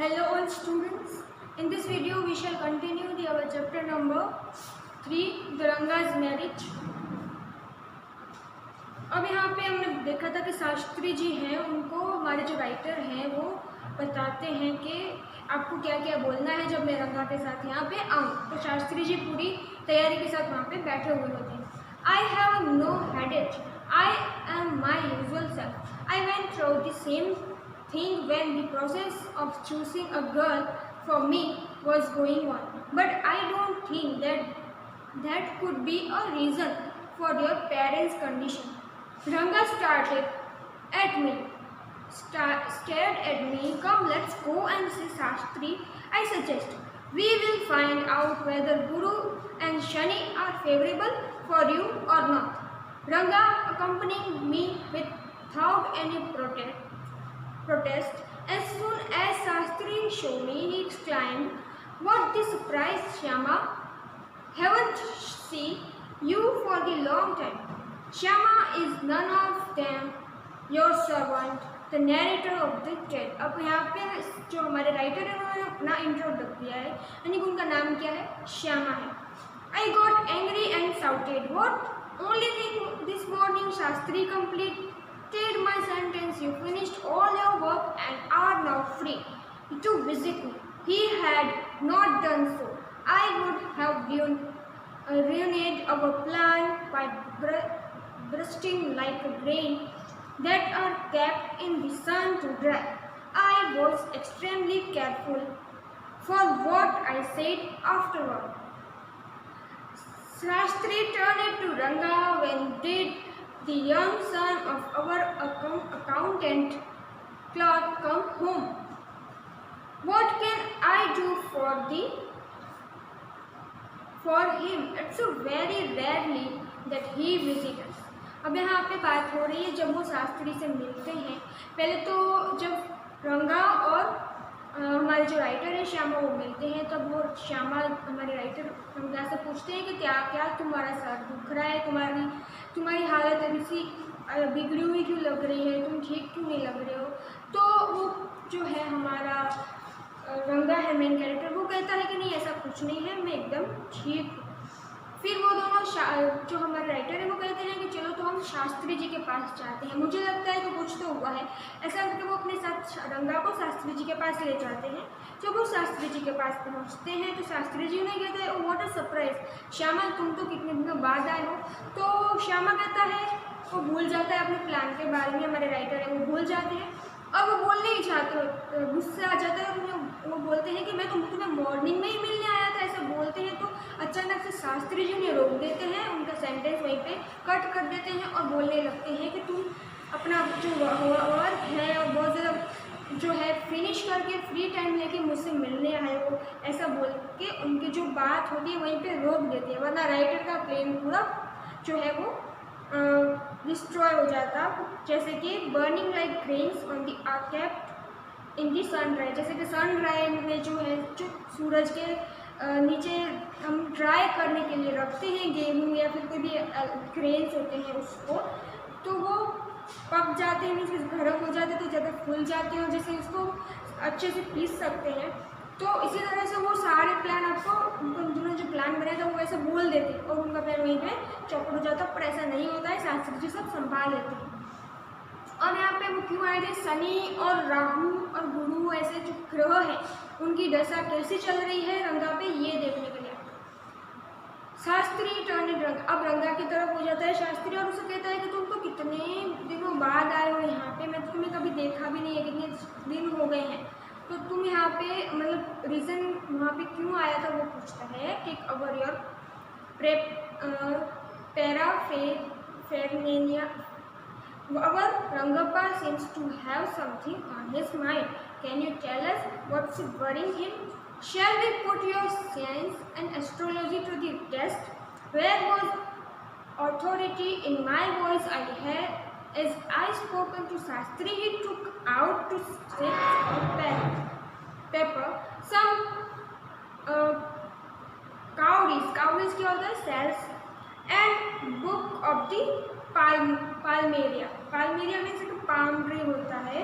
Hello all students. In this video we shall continue our chapter number 3 the Ranga's marriage. अब यहाँ पे हमने देखा था कि शास्त्री जी हैं, उनको हमारे जो राइटर हैं वो बताते हैं कि आपको क्या क्या बोलना है जब मैं रंगा के साथ यहाँ पे आऊँ। तो शास्त्री जी पूरी तैयारी के साथ वहाँ पे बैठे हुए होते हैं। I have no headache. I am my usual self. I went through the same thing when the process of choosing a girl for me was going on. But I don't think that could be a reason for your parents' condition. Ranga stared at me. Come, let's go and see Shastri. I suggest. We will find out whether Guru and Shani are favorable for you or not. Ranga accompanied me without any protest. As soon as Shastri showed me, he exclaimed, "What the surprise, Shyama! Haven't seen you for the long time." Shyama is none of them, your servant, the narrator of the tale. अब यहाँ पे जो हमारे writer है उन्होंने अपना intro रख दिया है, यानी कि उनका नाम क्या है, श्यामा है. I got angry and shouted, "What? Only this morning Shastri completed my sentence. You finished all your work and are now free to visit me." He had not done so, I would have ruined our plan by bursting like a grain that are kept in the sun to dry. I was extremely careful for what I said afterward. Shastri turned to Ranga. "When did the young son of our accountant clerk come home? What can I do for him? It's so very rarely that he visits us." अब यहाँ पे बात हो रही है जब वो शास्त्री से मिलते हैं. पहले तो जब रंगा और हमारे जो राइटर है श्यामा वो मिलते हैं, तब वो श्यामा हमारे राइटर रंगा से पूछते हैं कि क्या क्या तुम्हारा सर दुख रहा है, तुम्हारी हालत अभी सी बिगड़ी हुई क्यों लग रही है, तुम ठीक क्यों नहीं लग रहे हो. तो वो जो है हमारा रंगा है मेन कैरेक्टर, वो कहता है कि नहीं ऐसा कुछ नहीं है, मैं एकदम ठीक हूँ. फिर वो दोनों जो हमारे राइटर है वो कहते हैं कि चलो तो हम शास्त्री जी के पास जाते हैं, मुझे लगता है कि कुछ तो हुआ है. ऐसा करके वो अपने साथ रंगा को शास्त्री जी के पास ले जाते हैं. जब वो शास्त्री जी के पास पहुंचते हैं तो शास्त्री जी उन्हें कहते हैं, "व्हाट अ सरप्राइज, श्यामा तुम तो कितने दिनों बाद आए हो." तो श्यामा कहता है, वो भूल जाता है अपने प्लान के बारे में, हमारे राइटर है वो भूल जाते हैं और वो बोलने ही चाहते, गुस्से आ जाता है और वो बोलते हैं कि मैं तो तुम्हें मॉर्निंग में ही मिलने आया था. ऐसा बोलते हैं तो अचानक से शास्त्री जी उन्हें रोक देते हैं, उनका सेंटेंस वहीं पे कट कर देते हैं और बोलने लगते हैं कि तुम अपना जो वर्क है और बहुत ज़्यादा जो है फिनिश करके फ्री टाइम लेके मुझसे मिलने आए हो. ऐसा बोल के उनकी जो बात होती है वहीं पे रोक देती है, वरना राइटर का प्लान पूरा जो है वो डिस्ट्रॉय हो जाता. जैसे कि burning like grains on the are kept in the sun dry, जैसे कि सन ड्राई में जो है जो सूरज के नीचे हम ड्राई करने के लिए रखते हैं गेहूँ या फिर कोई भी ग्रेन्स होते हैं उसको, तो वो पक जाते हैं, मीन्स गर्म हो जाते हैं तो ज़्यादा फूल जाते हैं और जैसे उसको अच्छे से पीस सकते हैं. तो इसी तरह से वो सारे प्लान आपको उन्होंने जो प्लान बनाया था वो वैसे बोल देते और उनका प्लान वहीं पे चौपट हो जाता, पर ऐसा नहीं होता है, शास्त्री जी सब संभाल लेते हैं. और यहाँ पे वो क्यों आए थे, शनि और राहु और गुरु ऐसे जो ग्रह हैं उनकी दशा कैसी चल रही है रंगा पे, ये देखने के लिए. शास्त्री टर्न रंगा, अब रंगा की तरफ हो जाता है शास्त्री और उसे कहता है कि तुम तो कितने दिनों बाद आए हो यहाँ पे, मैं तो तुम्हें कभी देखा भी नहीं है, कितने दिन हो गए हैं, तो तुम यहाँ पे मतलब रीज़न वहाँ पे क्यों आया था वो पूछता है. Take over your paraphernalia. Our Rangappa seems to have something on his mind. Can you tell us what's worrying him? Shall we put your science and astrology to the test? Where was authority in my voice I had as I spoken to Shastri? He took out to paper some cowries की होता है cells and book of the palmyra means एक palm tree होता है,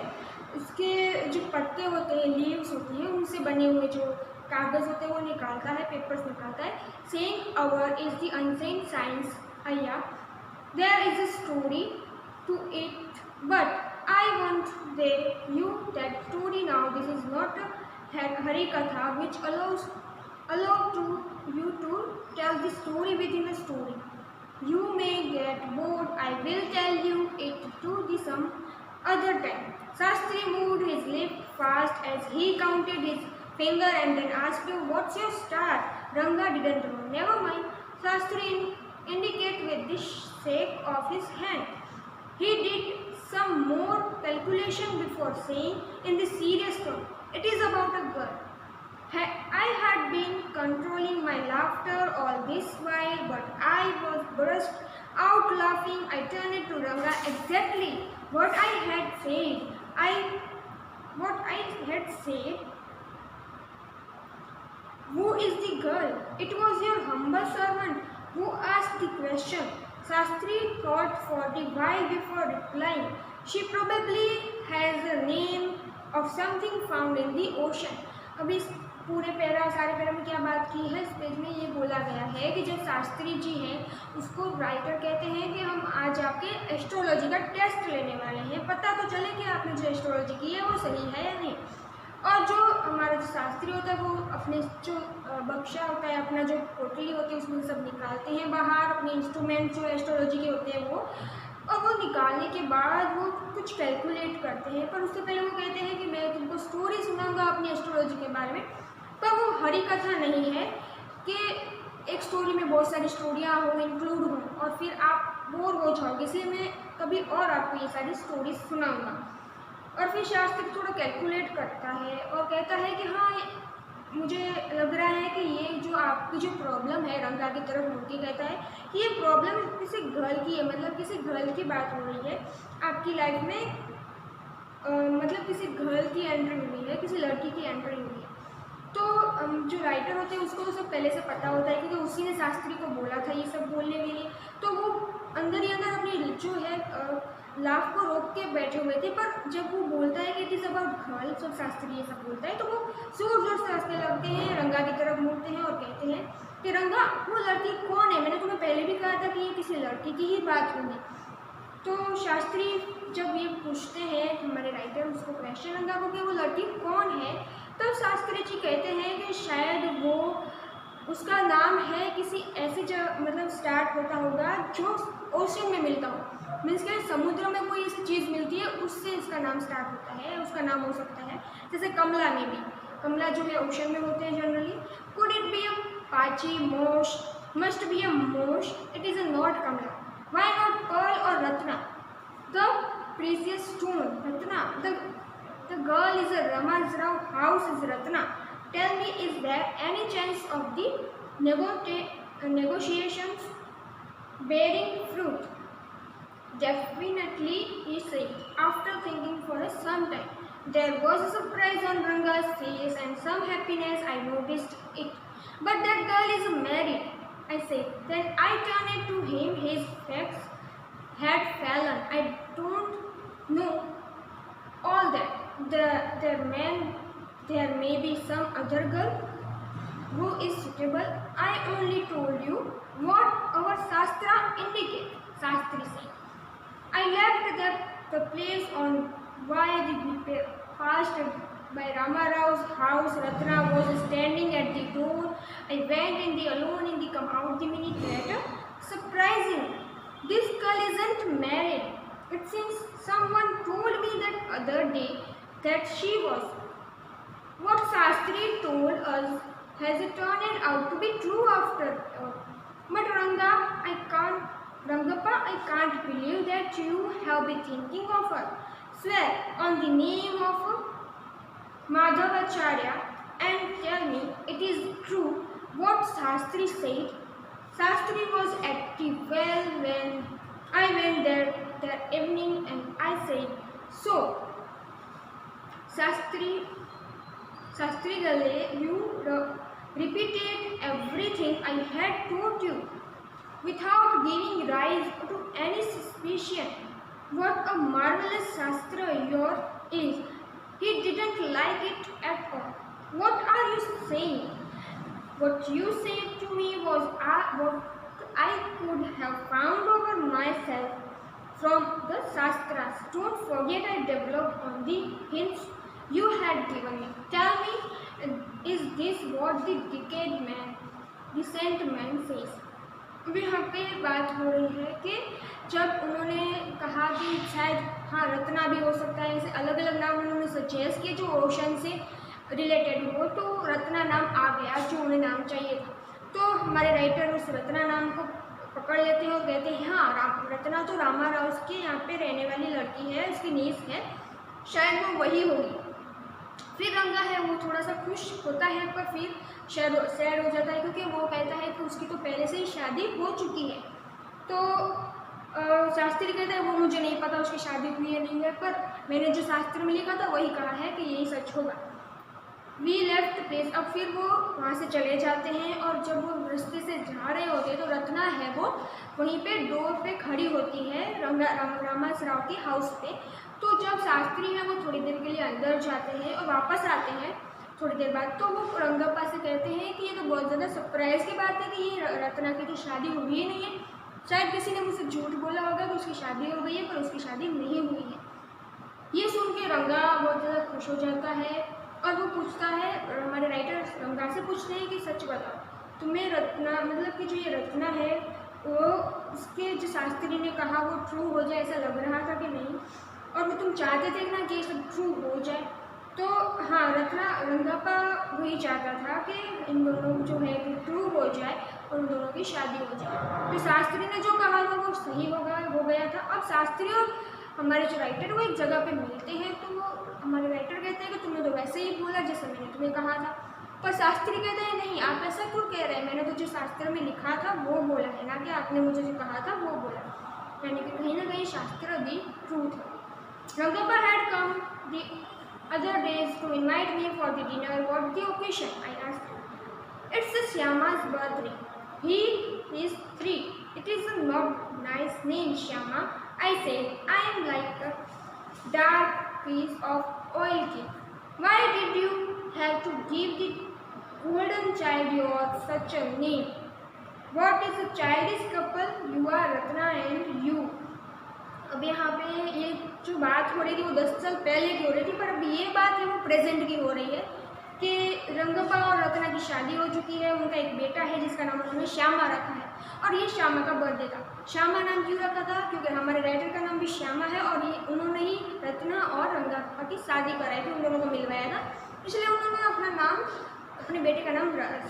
उसके जो पत्ते होते हैं, लीव्स होती हैं, उनसे बने हुए जो कागज़ होते हैं वो निकालता है, पेपर्स निकालता है, saying our is the unseen science अय्या, there is a story to it, but I want you that story now. This is not a harikatha which allow to you to tell the story within a story. You may get bored. I will tell you it to the some other time. Shastri moved his lips fast as he counted his finger and then asked, "What's your star?" Ranga didn't know. Never mind. Shastri indicated with the shake of his hand. He did some more calculation before saying in the serious tone, "It is about a girl." I had been controlling my laughter all this while, but I was burst out laughing. I turned to Ranga. Exactly what I had said. What I had said. Who is the girl? It was your humble servant who asked the question. Shastri thought for a while before replying. She probably has a name of something found in the ocean. अब इस पूरे सारे para में क्या बात की है, इस पेज में ये बोला गया है कि जो शास्त्री जी हैं उसको राइटर कहते हैं कि हम आज आपके एस्ट्रोलॉजी का टेस्ट लेने वाले हैं, पता तो चले कि आपने जो एस्ट्रोलॉजी की है वो सही है या नहीं। और जो हमारा जो शास्त्री होता है वो अपने जो बक्सा होता है, अपना जो पोटली होती है उसमें सब निकालते हैं बाहर, अपने इंस्ट्रूमेंट जो एस्ट्रोलॉजी के होते हैं वो, और वो निकालने के बाद वो कुछ कैलकुलेट करते हैं। पर उससे पहले वो कहते हैं कि मैं तुमको स्टोरी सुनाऊंगा अपनी एस्ट्रोलॉजी के बारे में। पर वो हरी कथा नहीं है कि एक स्टोरी में बहुत सारी स्टोरियाँ हो, इंक्लूड हों और फिर आप बोर हो जाओगे, इसलिए मैं कभी और आपको ये सारी स्टोरी सुनाऊंगा। और फिर शास्त्री थोड़ा कैलकुलेट करता है और कहता है कि हाँ, मुझे लग रहा है कि ये जो आपकी जो प्रॉब्लम है, रंगा की तरफ मुड़ के कहता है कि ये प्रॉब्लम किसी गर्ल की है, मतलब किसी गर्ल की बात हो रही है आपकी लाइफ में, मतलब किसी गर्ल की एंट्री हुई है, किसी लड़की की एंट्री हुई है। तो जो राइटर होते हैं उसको तो सब पहले से पता होता है क्योंकि उसी ने शास्त्री को बोला था ये सब बोलने के लिए, तो वो अंदर ही अंदर अपनी जो है लाफ को रोक के बैठे हुए थे। पर जब वो बोलता है कि इट इज़ अबाउट गर्ल्स और शास्त्री ये सब बोलता है तो वो जोर जोर से हंसने लगते हैं, रंगा की तरफ मुड़ते हैं और कहते हैं कि रंगा वो लड़की कौन है, मैंने तुम्हें पहले भी कहा था कि ये किसी लड़की की ही बात होगी। तो शास्त्री जब ये पूछते हैं हमारे राइटर उसको क्वेश्चन रंगा को कि वो लड़की कौन है, तब शास्त्री जी कहते हैं कि शायद वो उसका नाम है किसी ऐसी जगह, मतलब स्टार्ट होता होगा जो ओशन में मिलता हो, मीन्स के समुद्र में कोई ऐसी चीज़ मिलती है उससे इसका नाम स्टार्ट होता है, उसका नाम हो सकता है जैसे कमला में भी, कमला जो है ओशन में होते हैं generally. Could it be a पाची, मोश, मस्ट बी अ मोश, it is a not Kamala, why not pearl और Ratna, the precious stone Ratna, the girl is a Rama's house is Ratna. Tell me, is there any chance of the negotiations bearing fruit? Definitely, he said, after thinking for some time. There was a surprise on Ranga's face and some happiness, I noticed it. But that girl is married, I said. Then I turned to him, his facts had fallen. I don't know all that. There may be some other girl who is suitable. I only told you what our Shastra indicates, Shastri said. I left the place on why the passed by Rama Rao's house. Ratna was standing at the door. I went in the alone in the come out the minute later. Surprising, this girl isn't married. It seems someone told me that other day that she was. What Shastri told us has turned out to be true after all. But Rangappa, I can't believe that you have been thinking of her. Swear on the name of Madhavacharya and tell me it is true what Shastri said. Shastri was at the well when I went there that evening and I said, so Shastri Gale, you repeated everything I had told you without giving rise to any suspicion. What a marvelous Shastra yours is. He didn't like it at all. What are you saying? What you said to me was what I could have found over myself from the Shastras. Don't forget I developed on the hints you had given me. Tell me, is this what the decent man says? अभी यहाँ पे बात हो रही है कि जब उन्होंने कहा कि शायद हाँ रत्ना भी हो सकता है, ऐसे अलग अलग नाम उन्होंने सजेस्ट किए जो ओशन से रिलेटेड हो, तो रत्ना नाम आ गया जो उन्हें नाम चाहिए था। तो हमारे राइटर उस रत्ना नाम को पकड़ लेते हैं और कहते हैं हाँ रत्ना तो रामा राव के यहाँ पे रहने वाली लड़की है, उसकी नीस है, शायद वो वही होगी। फिर रंगा है वो थोड़ा सा खुश होता है पर फिर सैड हो जाता है क्योंकि वो कहता है कि उसकी तो पहले से ही शादी हो चुकी है। तो शास्त्री कहता है वो मुझे नहीं पता उसकी शादी हुई है नहीं है, पर मैंने जो शास्त्र में लिखा था वही कहा है कि यही सच होगा। We left place. अब फिर वो वहाँ से चले जाते हैं और जब वो रास्ते से जा रहे होते हैं तो रत्ना है वो वहीं पे डोर पे खड़ी होती है रामासराव के हाउस पे। तो जब शास्त्री है वो थोड़ी देर के लिए अंदर जाते हैं और वापस आते हैं थोड़ी देर बाद, तो वो रंगप्पा से कहते हैं कि ये तो बहुत ज़्यादा सरप्राइज़ की बात है कि ये रत्ना की तो शादी हुई ही नहीं है, शायद किसी ने मुझसे झूठ बोला होगा कि उसकी शादी हो गई है पर उसकी शादी नहीं हुई है। ये सुन के रंगा बहुत ज़्यादा खुश हो जाता है और वो पूछता है, हमारे राइटर रंगा से पूछते हैं कि सच बताओ तुम्हें रत्ना मतलब कि जो ये रत्ना है वो उसके जो शास्त्री ने कहा वो ट्रू हो जाए ऐसा लग रहा था कि नहीं, और वो तुम चाहते थे ना कि ये सब ट्रू हो जाए। तो हाँ रंगप्पा वही चाहता था कि इन दोनों जो है कि ट्रू हो जाए और उन दोनों की शादी हो जाए। तो शास्त्री ने जो कहा था वो सही हो गया था। अब शास्त्री और हमारे जो राइटर वो एक जगह पे मिलते हैं, तो वो हमारे राइटर कहते हैं कि तुमने तो वैसे ही बोला जैसे मैंने तुम्हें कहा था, पर शास्त्री कहते हैं नहीं आप ऐसा क्यों कह रहे हैं, मैंने तो जो शास्त्र में लिखा था वो बोला है ना कि आपने मुझे जो कहा था वो बोला, यानी कि कहीं ना कहीं शास्त्र भी ट्रू था। Rangappa had come the other days to invite me for the dinner. What the occasion? I asked him. It's Shyama's birthday. He is 3. It is a not nice name, Shyama. I said, I am like a dark piece of oil cake. Why did you have to give the golden child your such a name? What is a childish couple? You are Ratna and you. अब यहाँ पे ये जो बात हो रही थी वो 10 साल पहले की हो रही थी, पर अब ये बात है वो प्रेजेंट की हो रही है कि रंगप्पा और रत्ना की शादी हो चुकी है, उनका एक बेटा है जिसका नाम उन्होंने श्यामा रखा है और ये श्यामा का बर्थडे था। श्यामा नाम क्यों रखा था? क्योंकि हमारे राइटर का नाम भी श्यामा है और ये उन्होंने ही रत्ना और रंगप्पा की शादी कराई थी, उन दोनों को मिलवाया था, इसलिए उन्होंने अपना नाम अपने बेटे का नाम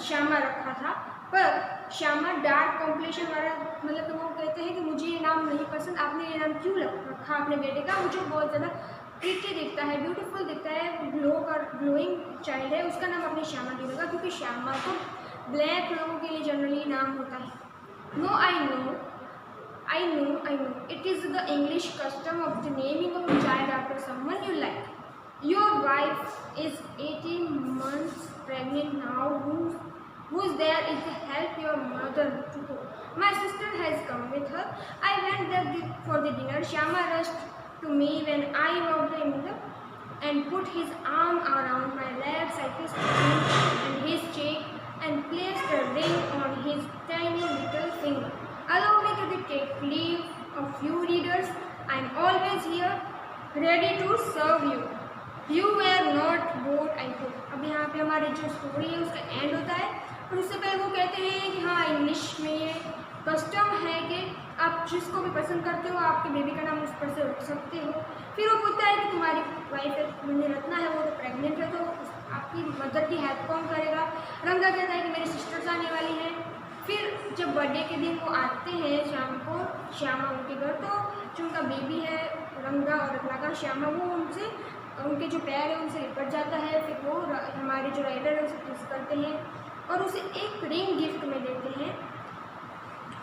श्यामा रखा था। पर श्यामा डार्क कॉम्प्लेक्शन वाला मतलब तो वो कहते हैं कि मुझे ये नाम नहीं पसंद, आपने ये नाम क्यों रखा अपने बेटे का, मुझे बहुत ज़्यादा प्रीटी दिखता है, ब्यूटीफुल दिखता है, ग्लोइंग चाइल्ड है, उसका नाम आपने श्यामा क्यों रखा? क्योंकि श्यामा को ब्लैक लोगों के लिए जनरली नाम होता है। No I know it is the English custom of the naming of the child after someone you like. Your wife is 18 months pregnant now. Who's there is to help your mother to go. My sister has come with her. I went there for the dinner. Shyama rushed to me when I walked in and put his arm around my legs. I kissed him and his cheek and placed a ring on his tiny little finger. Allow me to take leave of you readers. I am always here, ready to serve you. You were not bored, I hope. अब यहाँ पे हमारी जो story है उसका and होता है और उससे पहले वो कहते हैं कि हाँ इंग्लिश में ये कस्टम है कि आप जिसको भी पसंद करते हो आपके बेबी का नाम उस पर से रख सकते हो। फिर वो पूछता है कि तुम्हारी वाइफ है रत्ना है वो तो प्रेग्नेंट है, तो आपकी मदर की हेल्प कौन करेगा? रंगा कहता है कि मेरी सिस्टर्स आने वाली हैं। फिर जब बर्थडे के दिन वो आते हैं शाम को श्यामा उनके घर, तो जो उनका बेबी है रंगा और रत्ना का श्यामा वो उनसे उनके जो पैर है उनसे लिपट जाता है। फिर वो हमारे जो राइटर है उसे किस करते हैं और उसे एक रिंग गिफ्ट में देते हैं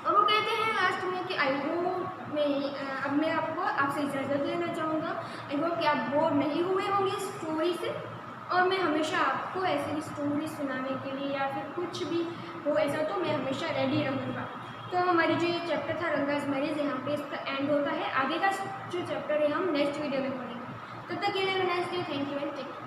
और वो कहते हैं लास्ट में कि आई होप मैं आपको आपसे इजाज़त लेना चाहूँगा। आई होप कि आप बोर नहीं हुए होंगे इस स्टोरी से और मैं हमेशा आपको ऐसी स्टोरी सुनाने के लिए या फिर कुछ भी हो ऐसा तो मैं हमेशा रेडी रहूँगा। तो हमारी जो ये चैप्टर था रंगा's मैरिज यहाँ पे इसका एंड होता है। आगे का जो चैप्टर है हम नेक्स्ट वीडियो में पढ़ेंगे। तब तक के लिए nice day, thank you and take care.